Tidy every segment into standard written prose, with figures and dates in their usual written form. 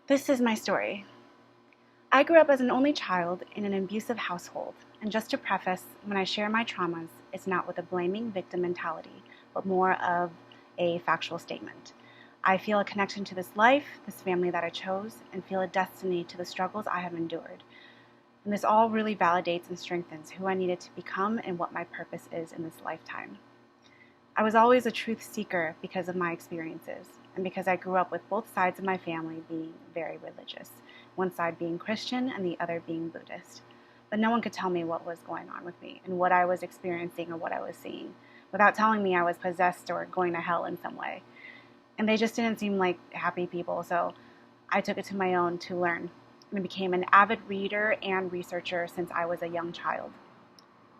This is my story. I grew up as an only child in an abusive household, and just to preface, when I share my traumas, it's not with a blaming victim mentality, but more of a factual statement. I feel a connection to this life, this family that I chose, and feel a destiny to the struggles I have endured. And this all really validates and strengthens who I needed to become and what my purpose is in this lifetime. I was always a truth seeker because of my experiences, and because I grew up with both sides of my family being very religious, one side being Christian and the other being Buddhist. But no one could tell me what was going on with me and what I was experiencing or what I was seeing, without telling me I was possessed or going to hell in some way. And they just didn't seem like happy people, so I took it to my own to learn, and became an avid reader and researcher since I was a young child.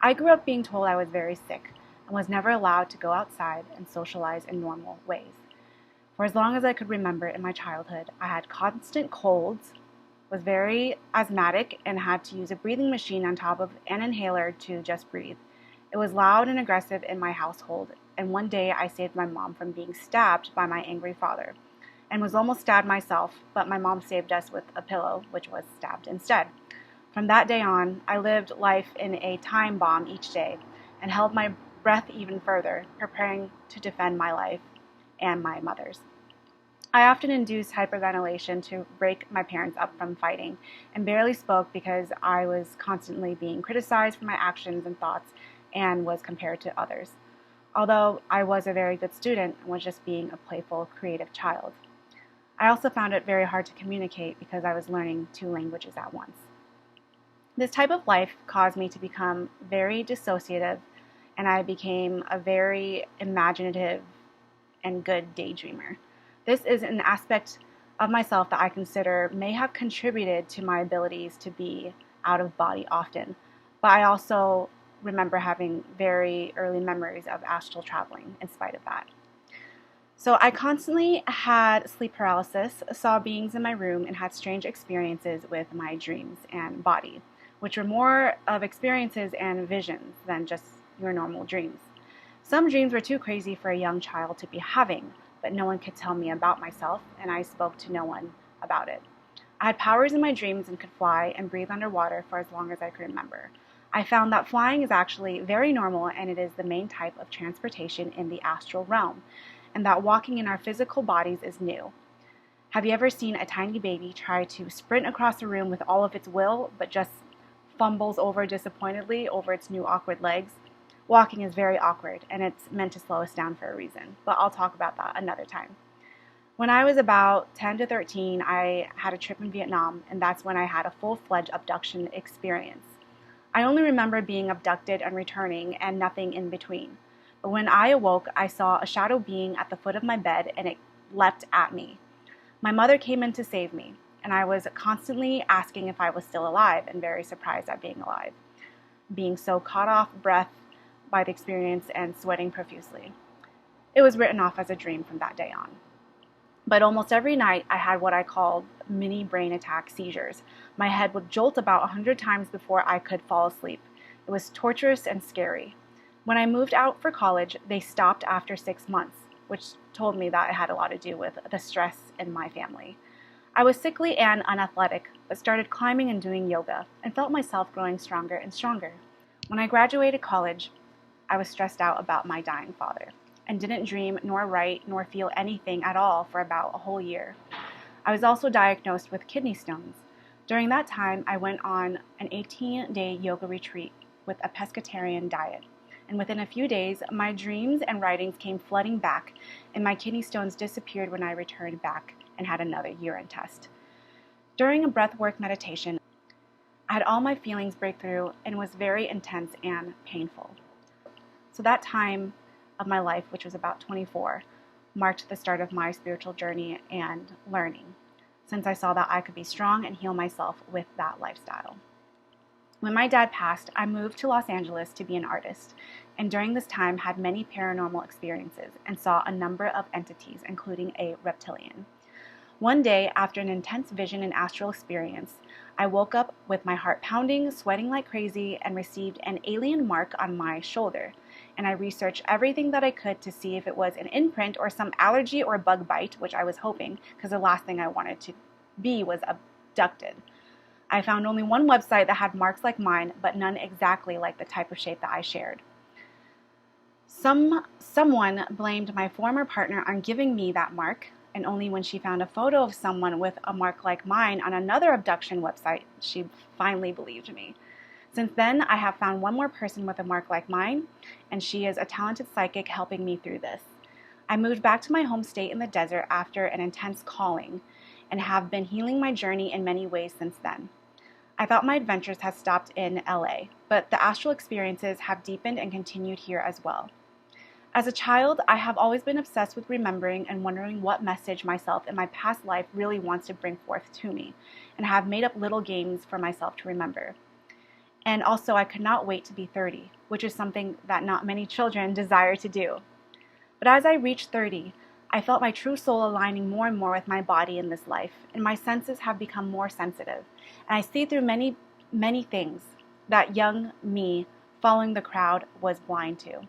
I grew up being told I was very sick and was never allowed to go outside and socialize in normal ways. For as long as I could remember in my childhood, I had constant colds, was very asthmatic, and had to use a breathing machine on top of an inhaler to just breathe. It was loud and aggressive in my household, and one day I saved my mom from being stabbed by my angry father, and was almost stabbed myself, but my mom saved us with a pillow, which was stabbed instead. From that day on, I lived life in a time bomb each day and held my breath even further, preparing to defend my life and my mother's. I often induced hyperventilation to break my parents up from fighting, and barely spoke because I was constantly being criticized for my actions and thoughts and was compared to others. Although I was a very good student and was just being a playful, creative child. I also found it very hard to communicate because I was learning two languages at once. This type of life caused me to become very dissociative, and I became a very imaginative and good daydreamer. This is an aspect of myself that I consider may have contributed to my abilities to be out of body often, but I also remember having very early memories of astral traveling in spite of that. So I constantly had sleep paralysis, saw beings in my room, and had strange experiences with my dreams and body, which were more of experiences and visions than just your normal dreams. Some dreams were too crazy for a young child to be having, but no one could tell me about myself, and I spoke to no one about it. I had powers in my dreams and could fly and breathe underwater for as long as I could remember. I found that flying is actually very normal, and it is the main type of transportation in the astral realm, and that walking in our physical bodies is new. Have you ever seen a tiny baby try to sprint across a room with all of its will, but just fumbles over disappointedly over its new awkward legs? Walking is very awkward, and it's meant to slow us down for a reason, but I'll talk about that another time. When I was about 10 to 13, I had a trip in Vietnam, and that's when I had a full-fledged abduction experience. I only remember being abducted and returning, and nothing in between. But when I awoke, I saw a shadow being at the foot of my bed, and it leapt at me. My mother came in to save me, and I was constantly asking if I was still alive, and very surprised at being alive, being so caught off breath by the experience and sweating profusely. It was written off as a dream from that day on. But almost every night I had what I called mini brain attack seizures. My head would jolt about 100 times before I could fall asleep. It was torturous and scary. When I moved out for college, they stopped after 6 months, which told me that it had a lot to do with the stress in my family. I was sickly and unathletic, but started climbing and doing yoga, and felt myself growing stronger and stronger. When I graduated college, I was stressed out about my dying father, and didn't dream nor write nor feel anything at all for about a whole year. I was also diagnosed with kidney stones. During that time, I went on an 18-day yoga retreat with a pescatarian diet, and within a few days, my dreams and writings came flooding back, and my kidney stones disappeared when I returned back and had another urine test. During a breathwork meditation, I had all my feelings break through and was very intense and painful. So that time of my life, which was about 24, marked the start of my spiritual journey and learning, since I saw that I could be strong and heal myself with that lifestyle. When my dad passed, I moved to Los Angeles to be an artist, and during this time had many paranormal experiences and saw a number of entities, including a reptilian. One day, after an intense vision and astral experience, I woke up with my heart pounding, sweating like crazy, and received an alien mark on my shoulder. And I researched everything that I could to see if it was an imprint or some allergy or bug bite, which I was hoping, because the last thing I wanted to B was abducted. I found only one website that had marks like mine, but none exactly like the type of shape that I shared. Someone blamed my former partner on giving me that mark, and only when she found a photo of someone with a mark like mine on another abduction website, she finally believed me. Since then, I have found one more person with a mark like mine, and she is a talented psychic helping me through this. I moved back to my home state in the desert after an intense calling, and have been healing my journey in many ways since then. I thought my adventures had stopped in LA, but the astral experiences have deepened and continued here as well. As a child, I have always been obsessed with remembering and wondering what message myself in my past life really wants to bring forth to me, and have made up little games for myself to remember. And also, I could not wait to be 30, which is something that not many children desire to do. But as I reached 30, I felt my true soul aligning more and more with my body in this life, and my senses have become more sensitive, and I see through many, many things that young me, following the crowd, was blind to.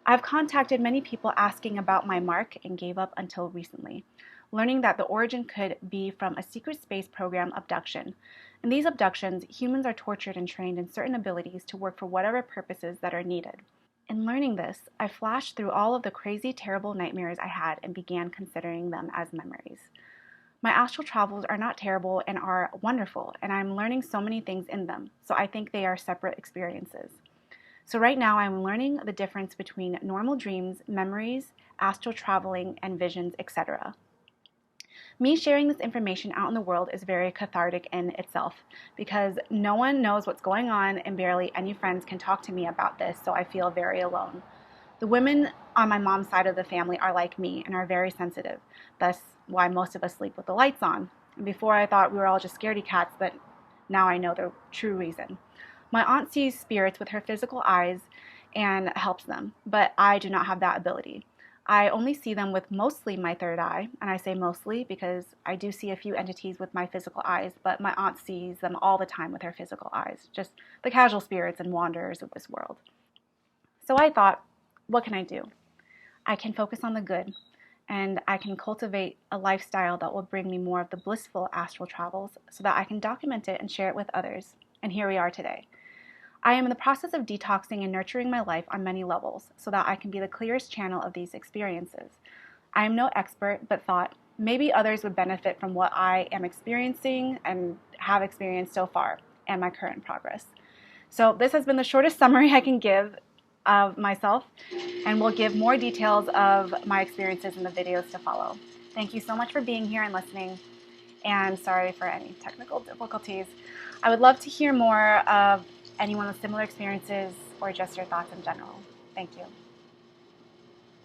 I've contacted many people asking about my mark and gave up until recently, learning that the origin could be from a secret space program abduction. In these abductions, humans are tortured and trained in certain abilities to work for whatever purposes that are needed. In learning this, I flashed through all of the crazy, terrible nightmares I had and began considering them as memories. My astral travels are not terrible and are wonderful, and I'm learning so many things in them, so I think they are separate experiences. So right now I'm learning the difference between normal dreams, memories, astral traveling, and visions, etc. Me sharing this information out in the world is very cathartic in itself because no one knows what's going on and barely any friends can talk to me about this, so I feel very alone. The women on my mom's side of the family are like me and are very sensitive, thus why most of us sleep with the lights on. And before I thought we were all just scaredy cats, but now I know the true reason. My aunt sees spirits with her physical eyes and helps them, but I do not have that ability. I only see them with mostly my third eye, and I say mostly because I do see a few entities with my physical eyes, but my aunt sees them all the time with her physical eyes, just the casual spirits and wanderers of this world. So I thought, what can I do? I can focus on the good, and I can cultivate a lifestyle that will bring me more of the blissful astral travels so that I can document it and share it with others. And here we are today. I am in the process of detoxing and nurturing my life on many levels so that I can be the clearest channel of these experiences. I am no expert, but thought maybe others would benefit from what I am experiencing and have experienced so far and my current progress. So this has been the shortest summary I can give of myself, and we'll give more details of my experiences in the videos to follow. Thank you so much for being here and listening, and sorry for any technical difficulties. I would love to hear more of anyone with similar experiences or just your thoughts in general. Thank you.